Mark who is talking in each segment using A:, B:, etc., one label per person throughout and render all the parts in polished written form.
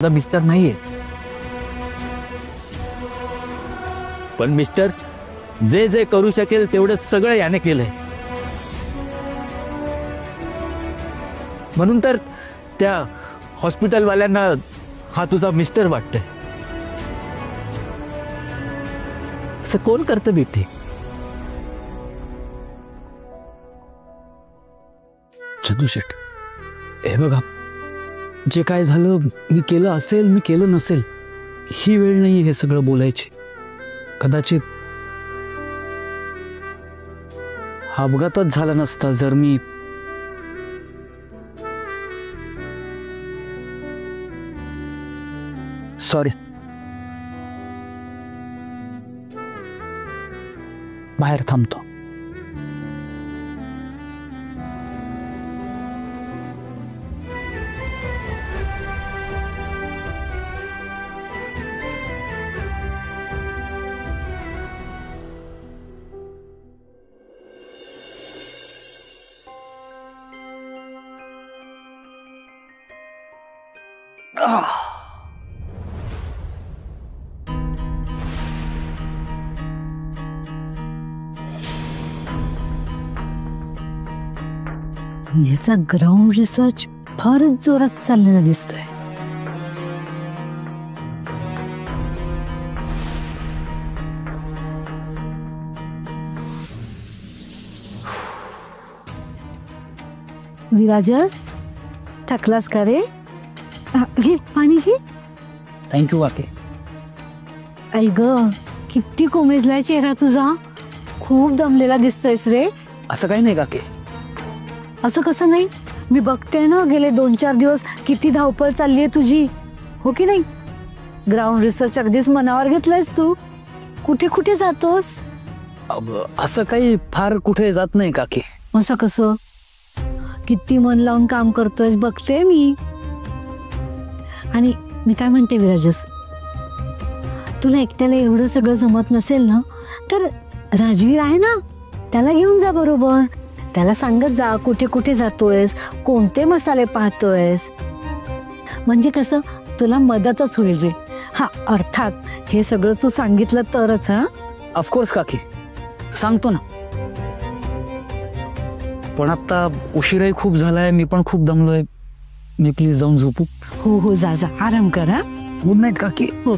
A: Mister नाहीये, पण mister J जे करू शकेल तेवढं सगळं याने केलंय. म्हणून तर त्या हॉस्पिटलवाल्यांना हा तुझा मिस्टर वाटतंय. असं कोण करतं बिट्टी?
B: चंदूशेठ, हे बघा, जे काय झालं मी केलं असेल, मी केलं नसेल, ही वेळ नाही हे सगळं बोलायची. कदाचित हा अपघातच झाला नसता जर मी सॉरी. बाहेर थांबतो.
C: याचा ग्राउंड रिसर्च फारच जोरात चाललेला दिसतोय. विराजस, थकलास का रे? घे पाणी घे.
B: थँक्यू काके.
C: आई ग, किती कोमेजलाय चेहरा तुझा. खूप दमलेला दिसतोयस रे.
B: असं काही नाही काके.
C: असं कसं नाही? मी बघते ना गेले 2-4 दिवस किती धावपळ चालली आहे तुझी, हो की नाही? ग्राउंड रिसर्च अगदीच मनावर घेतलंयस तू. कुठे कुठे जातोस?
B: असं काही फार कुठे जात नाही काके.
C: असं कसं? किती मन लावून काम करतोयस बघते मी. आणि मी काय म्हणते विराजस, तुला एकट्याला एवढं सगळं जमत नसेल ना, तर राजवीर आहे ना, त्याला घेऊन जा बरोबर. त्याला सांगत जा कुठे कुठे जातोयस, कोणते मसाले पाहतोयस. म्हणजे कसं तुला मदतच होईल रे. हा, अर्थात हे सगळं तू सांगितलं तरच. हा,
B: ऑफकोर्स काकी, सांगतो ना. पण आता उशीरही खूप झालाय, मी पण खूप दमलोय. मी प्लीज जाऊन झोपू?
C: हो हो, जा जा, आराम करा.
B: गुड नाईट काकी.
C: हो.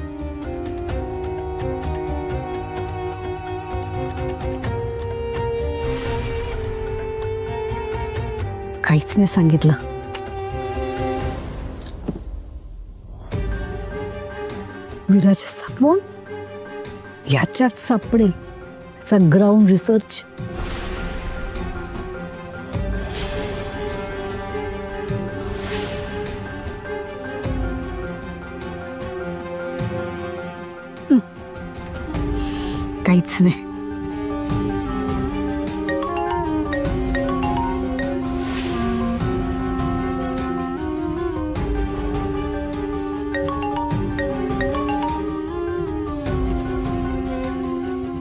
C: काहीच नाही सांगितलं. विराजचा फोन याच्यात सापडेल. त्याचा ग्राउंड रिसर्च. काहीच नाही.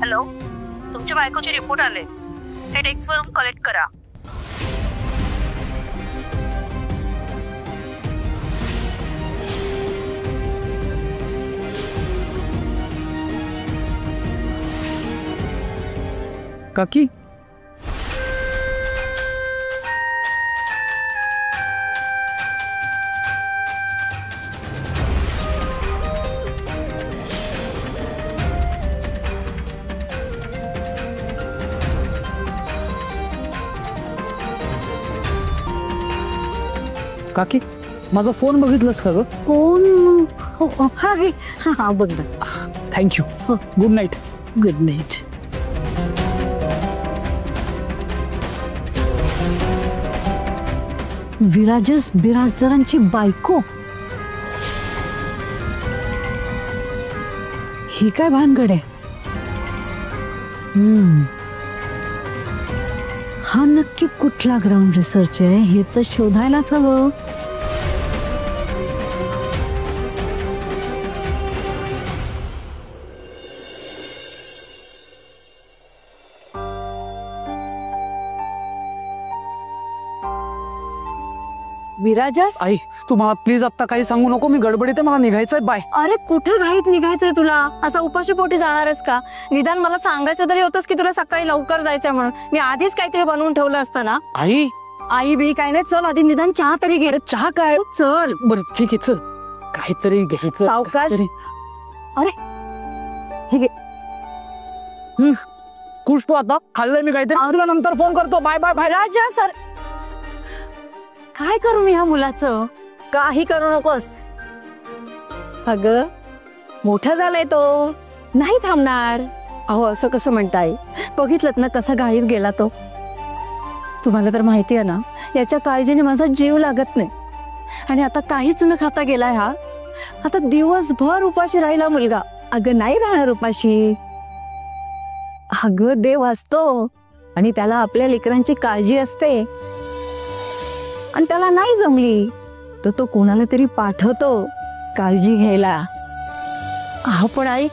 D: हॅलो, तुमच्या बायकोचे रिपोर्ट आले. हे टेक्स्ट वरून कलेक्ट करा.
B: काकी, काकी, माझा फोन बघितलंस का ग?
C: फोन? हा घे. हा हा, बघ ना.
B: Thank you. Good night.
C: Good night. Virajas बिराजदारांची बायको. ही काय भानगड आहे? हा नक्की कुठला ग्राउंड रिसर्च आहे हे तर शोधायलाच हवं. विराजस,
B: आई, तुम्हाला प्लीज आता काही सांगू नको, मी गडबडीत आहे, मला निघायचंय, बाय.
C: अरे कुठे घाईत निघायचंय तुला? असा उपाशी पोटी जाणारच का? निदान मला सांगायचं तरी होतंस की तुला सकाळी लवकर जायचंय म्हणून. मी आधीच काहीतरी बनवून ठेवलं असतं ना.
B: आई
C: आई बी काय नाही, चल आधी निदान चहा तरी घे.
B: चहा काय?
C: चल
B: बरं ठीक आहे, चल काहीतरी घ्यायचं.
C: सावकाश.
B: काहीतरी.
C: अरे हे घे.
B: खुश तू आता? खाल्लंय मी काहीतरी. तुला नंतर फोन करतो. Bye bye bye.
C: Raja sir, काय करू मी ह्या मुलाचं? काही करू नकोस. अगं मोठा झालाय तो, नाही थांबणार. अहो असं कसं म्हणताय? बघितलं ना कसा घाईत गेला तो. तुम्हाला तर माहिती आहे ना, याच्या काळजीने माझा जीव लागत नाही. आणि आता काहीच न खाता गेलाय हा. आता दिवसभर उपाशी राहिला मुलगा. अगं नाही राहणार उपाशी. अगं देव असतो आणि त्याला आपल्या लेकरांची काळजी असते. आणि त्याला नाही जमली तर तो कोणाला तरी पाठवतो काळजी घ्यायला. हा पण आई,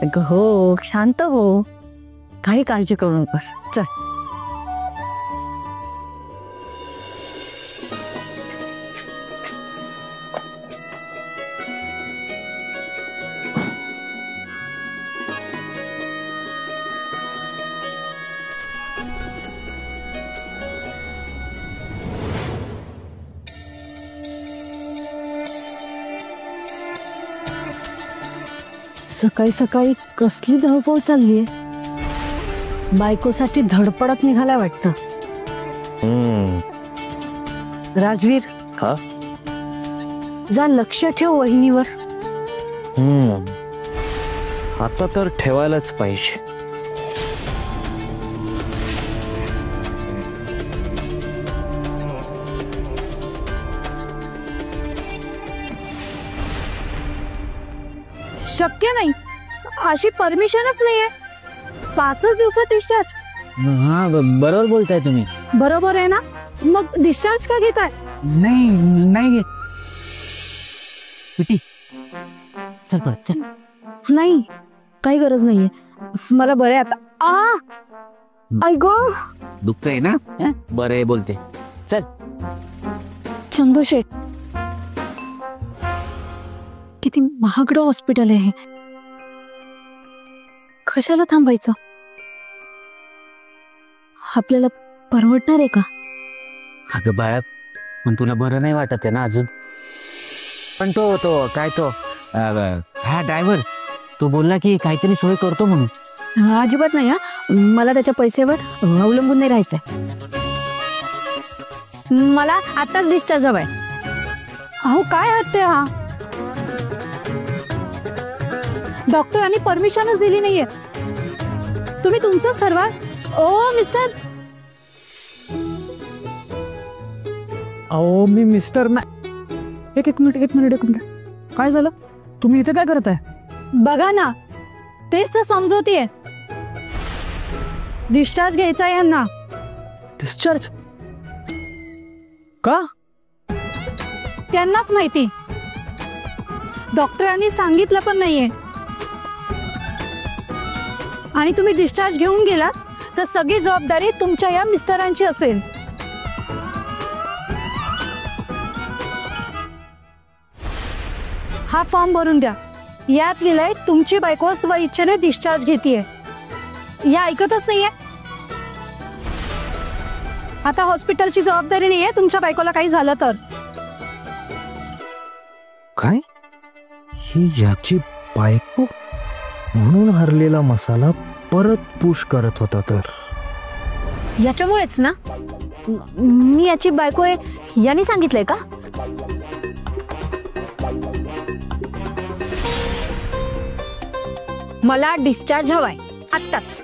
C: अगं हो, शांत हो, काही काळजी करू नकोस. चल. सकाळी सकाळी कसली धावपळ चाललीये? बायकोसाठी धडपडत निघाला वाटतं. राजवीर,
A: हा?
C: जा लक्ष ठेव वहिनीवर.
A: आता तर ठेवायलाच पाहिजे.
D: शक्य नाही, अशी परमिशनच नाहीये. 5 दिवसात डिस्चार्ज.
B: हा बरोबर बोलताय तुम्ही.
D: बरोबर आहे ना? मग डिस्चार्ज का घेताय?
B: नाही नाही घेत. पिटी चल परत चल.
D: नाही, काही गरज नाहीये, मला बरं आहे आता. ऐक
B: दुखतंय ना? बरं आहे बोलते. चल.
D: चंदू शेठ, किती महागडं हॉस्पिटल आहे. कशाला थांबायचं? आपल्याला परवडणार आहे का?
B: अगं बाळा, पण तुला बरं नाही वाटत आहे ना अजून? पण तो काय तो हा ड्रायव्हर तो बोलला की काहीतरी सोय करतो म्हणून.
D: अजिबात नाही. हा, मला त्याच्या पैशावर अवलंबून नाही राहायचंय. मला आताच डिस्चार्ज हवाय. अहो काय हट्ट हा? डॉक्टरांनी परमिशनच दिली नाहीये. तुम्ही तुमचंच ठरवा. ओ मिस्टर.
B: अहो मी मिस्टर नाही. एक मिनिट काय झालं? तुम्ही इथे काय करत आहे?
D: बघा ना, तेच तर समजवतीये. डिस्चार्ज घ्यायचा यांना.
B: डिस्चार्ज का?
D: त्यांनाच माहिती. डॉक्टरांनी सांगितलं पण नाहीये. आणि तुम्ही डिस्चार्ज घेऊन गेलात तर सगळी जबाबदारी तुमच्या या मिस्टरांची असेल. हा फॉर्म भरून द्या. यात लिहिलंय तुमची बायको स्व इच्छेने डिस्चार्ज घेतीये. या ऐकतच नाहीये. आता हॉस्पिटलची जबाबदारी नाहीये तुमच्या बायकोला काही झालं तर.
E: काय? ही याची बायको म्हणून हरलेला मसाला परत पुश करत होता तर.
D: याच्यामुळेच ना मी याची बायको आहे यांनी सांगितलंय का? मला डिस्चार्ज हवाय आत्ताच.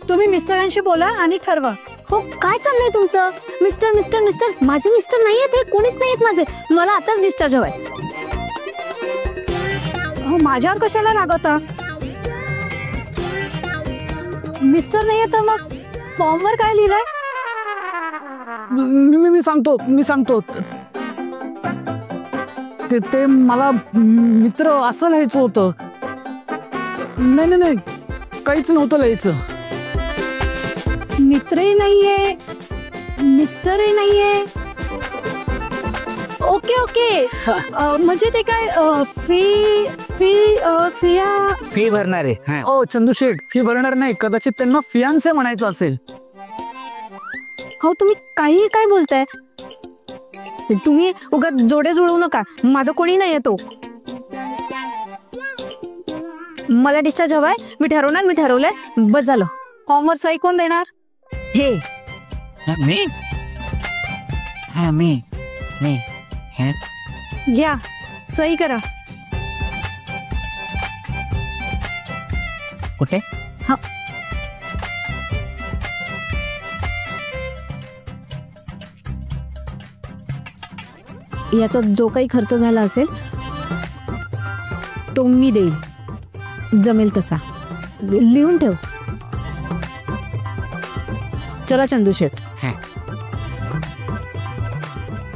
D: तुम्ही मिस्टरांशी बोला आणि ठरवा. हो काय चाललंय तुमचं? मिस्टर मिस्टर मिस्टर माझे मिस्टर नाहीये, ते कोणीच नाहीयेत माझे. मला आताच डिस्चार्ज हवाय. हो माझ्यावर कशाला रागवता? मिस्टर नाहीये तर मग फॉर्मवर काय लिहिलंय?
B: मी सांगतो ते मला मित्र असं लिहायचं होतं. नाही काहीच नव्हतं लिहायचं.
D: मित्रही नाहीये, मिस्टरही नाहीये. ओके ओके म्हणजे ते काय फी फी फिया
B: फी भरणार आहे. ओ चंदूशेठ, फी भरणार नाही, कदाचित त्यांना फियांसे म्हणायचं असेल.
D: हो तुम्ही काही काय बोलताय. तुम्ही उगाच जोडे जुळवू नका, माझं कोणी नाही येतो. मला डिस्चार्ज हवाय, मी ठरवलंय, बस झालं. फॉर्मवर सही कोण देणार. हे
B: मी मी मी
D: घ्या, सही करा.
B: कुठे.
D: हा याचा जो काही खर्च झाला असेल तो मी देईल, जमेल तसा. लिहून ठेव. चला चंदूशेठ.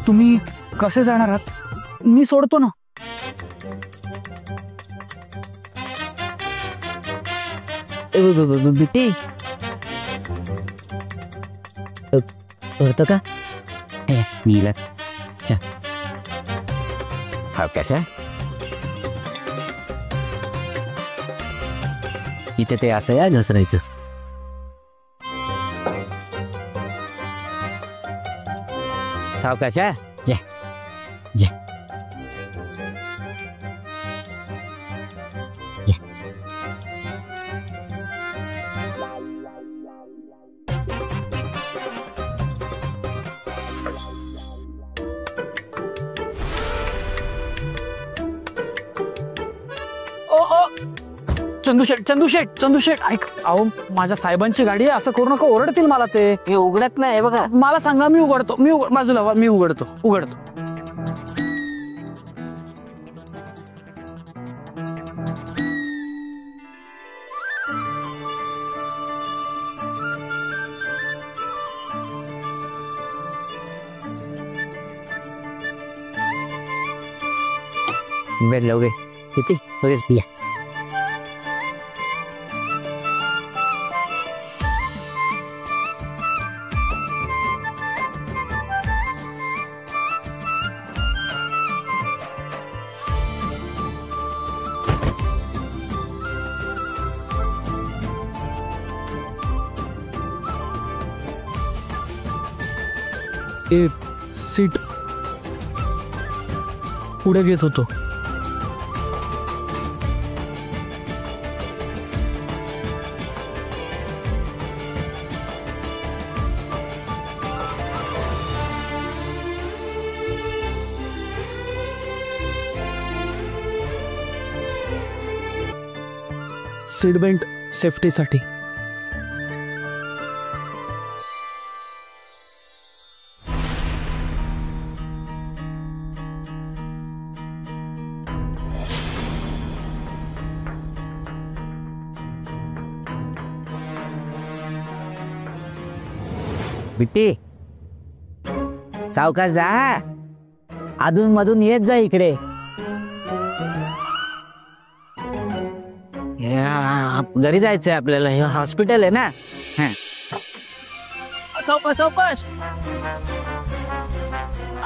B: तुम्ही कसे जाणार आहात. मी सोडतो ना.
A: बिट्टी कळतं का. नीला हा कशा इथे ते असं या घसरायचं. सावकाश या या.
B: चंदूशेठ ऐक. अहो माझ्या साहेबांची गाडी आहे, असं करू नका, ओरडतील मला. ते
A: हे उघडत नाही बघा.
B: मला सांगा, मी उघडतो. बाजूला मी उघडतो.
A: बैठ लोगे किती लगेच पिया.
B: सीट पुढे घेत होतो. सीट बेल्ट सेफ्टीसाठी.
A: बिट्टी सावकाश जा, अधून मधून येत जा इकडे. घरी जायचंय आपल्याला, हे हॉस्पिटल आहे ना.
B: सावकाश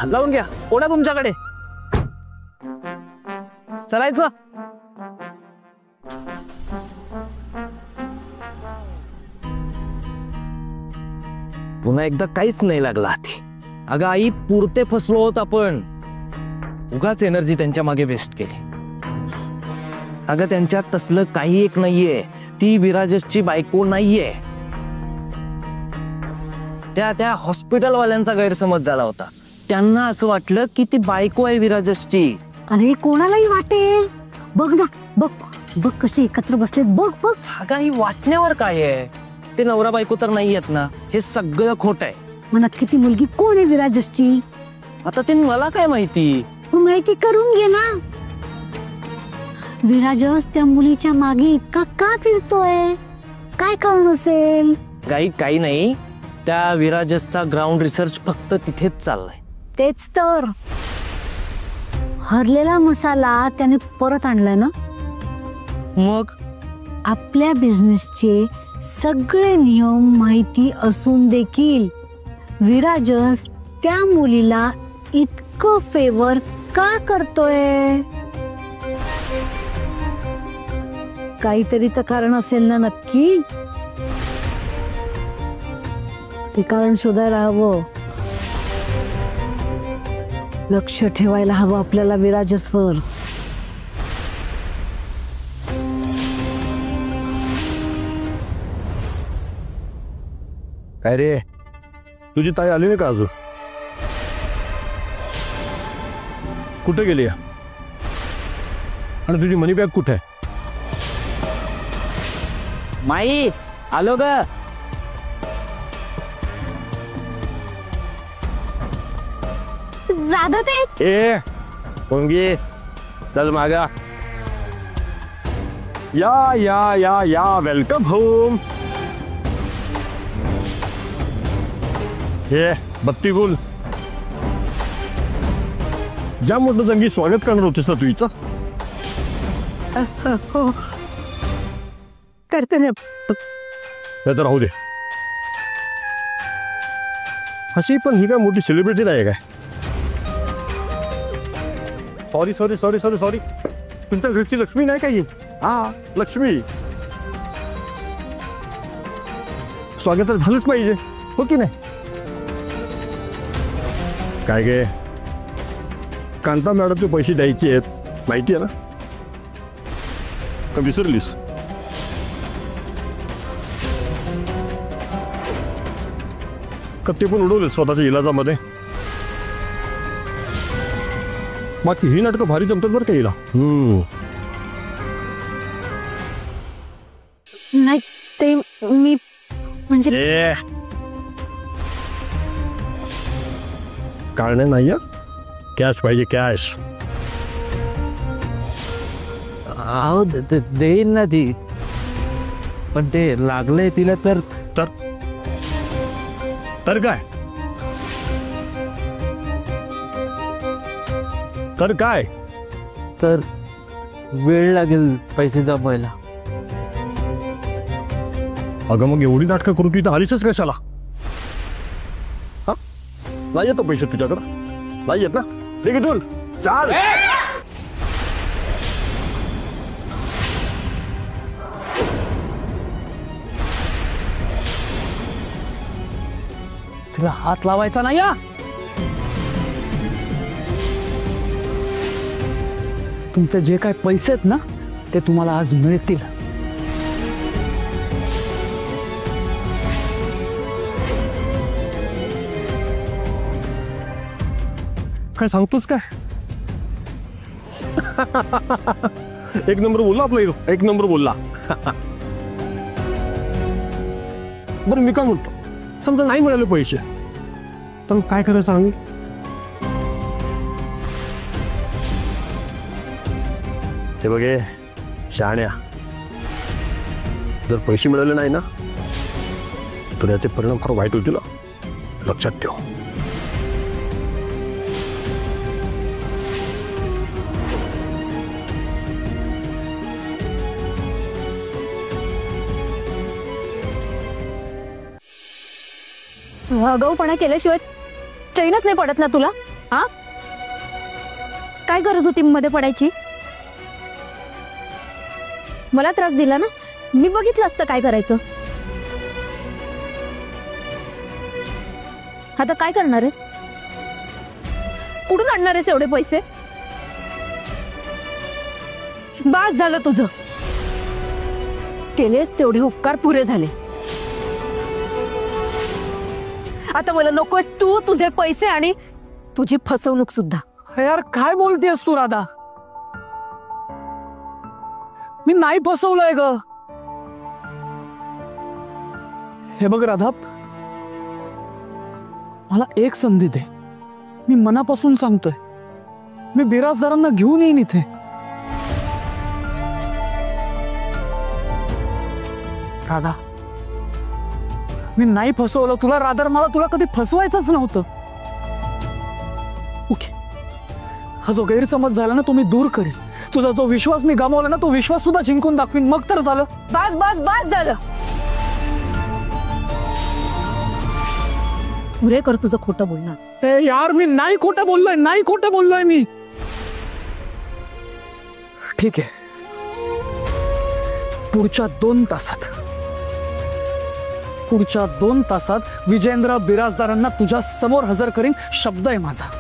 B: लावून घ्या. ओढा तुमच्याकडे. चलायचं.
A: पुन्हा एकदा काहीच नाही लागला हाती. अगं आई, पुरते फसलो होत आपण. उगाच एनर्जी त्यांच्या मागे वेस्ट केली. अगं त्यांच्यात तसलं काही एक नाहीये. ती विराजसची बायको नाहीये. त्या हॉस्पिटल वाल्यांचा गैरसमज झाला होता. त्यांना असं वाटलं की ती बायको आहे विराजसची.
C: अरे कोणालाही वाटेल. बघ ना, बघ कसे एकत्र बसलेत. बघ.
A: अगं ही वाटण्यावर काय आहे. ते नवरा बायको तर नाही आहेत ना. हे सगळं खोट आहे.
C: मग नक्की ती मुलगी कोण आहे विराजसची.
A: आता ते मला काय माहिती.
C: माहिती करून घे ना. विराजस त्या मुलीच्या मागे इतका का फिरतोय. काय कारण असेल.
A: काही नाही. त्या विराजसचा ग्राउंड रिसर्च फक्त तिथेच चाललाय.
C: तेच तर. हरलेला मसाला त्याने परत आणलाय ना.
A: मग
C: आपल्या बिझनेसचे सगळे नियम माहिती असून देखील विराजस त्या मुलीला इतका इतकं फेवर का करतोय? काहीतरी तर कारण असेल ना नक्की. ते कारण शोधायला हवं. लक्ष ठेवायला हवं आपल्याला विराजसवर.
E: काय रे, तुझी ताई आली नाही का अजून? कुठे गेली? आणि तुझी मनी बॅग कुठे आहे?
A: माई आलो ग.
D: राधा ते
E: ए पोंगी, चल मागा. या या या या, वेलकम होम. हे बत्ती गुल, ज्या मोठं जंगी स्वागत करणार होतेस ना तुझीचं.
C: हो करते ना.
E: नाही तर राहू दे. अशी पण ही काय मोठी सेलिब्रिटी नाही काय? Sorry sorry sorry sorry sorry, तुमच्या घरची लक्ष्मी नाही काही? हा लक्ष्मी. स्वागत तर झालंच पाहिजे, हो की नाही? काय गे, कांता मॅडमचे पैसे द्यायचे आहेत माहिती आहे ना? का विसरलीस? का ते पण उडवले स्वतःच्या इलाजामध्ये? बाकी ही नाटकं भारी जमतात बरं का हिला.
D: नाही ते मी म्हणजे
E: कारण नाही, कॅश पाहिजे, कॅश.
A: अहो देईन ना ती, पण ते लागलंय तिला तर.
E: तर काय? तर काय?
A: तर वेळ लागेल पैसे जमवायला.
E: अगं मग एवढी नाटकं करू, तिथं आलीसच कशाला? हा, नाही येतो पैसे तुझ्याकडं? नाही येत ना? ठीक आहे, चाल.
B: तिला हात लावायचा नाही. तुमचे जे काय पैसे आहेत ना, ते तुम्हाला आज मिळतील.
E: काय सांगतोस काय? एक नंबर बोलला आपला हिरो, एक नंबर बोलला. बरं मी काय म्हणतो, समजा नाही मिळाले पैसे तर काय करायचं आम्ही? ते बघे शहाण्या, जर पैसे मिळाले नाही ना तर याचे परिणाम फार वाईट होतील, लक्षात ठेव.
D: आगाऊपणा केल्याशिवाय चैनच नाही पडत ना तुला? हा, काय गरज होती मध्ये पडायची? मला त्रास दिला ना, मी बघितलं असतं काय करायचं. आता काय करणार आहेस? कुठून आणणार आहेस एवढे पैसे? बास झालं तुझं. केलेस तेवढे उपकार पुरे झाले. आता मला नकोस तू, तुझे पैसे आणि तुझी फसवणूक सुद्धा.
B: यार काय बोलतेस तू राधा? मी नाही फसवलंय ग. हे बघ राधा, मला एक संधी दे. मी मनापासून सांगतोय, मी बिराजदारांना घेऊन येईन इथे. राधा, मी नाही फसवलं तुला. राधा, मला तुला कधी फसवायचंच नव्हतं. ओके, हा जो गैरसमज झाला ना तो मी दूर करेन. तुझा जो विश्वास मी गमावला ना तो विश्वास सुद्धा जिंकून दाखवीन. मग तर झालं.
D: बस बस बस झालं. पुरे कर तुझं खोटं बोलणार.
B: ए यार मी नाही खोटं बोललोय, नाही खोटं बोललोय मी. ठीक आहे, पुढच्या 2 तासात विजेंद्र बिराजदारांना तुझ्या समोर हजर करीन, शब्द आहे माझा.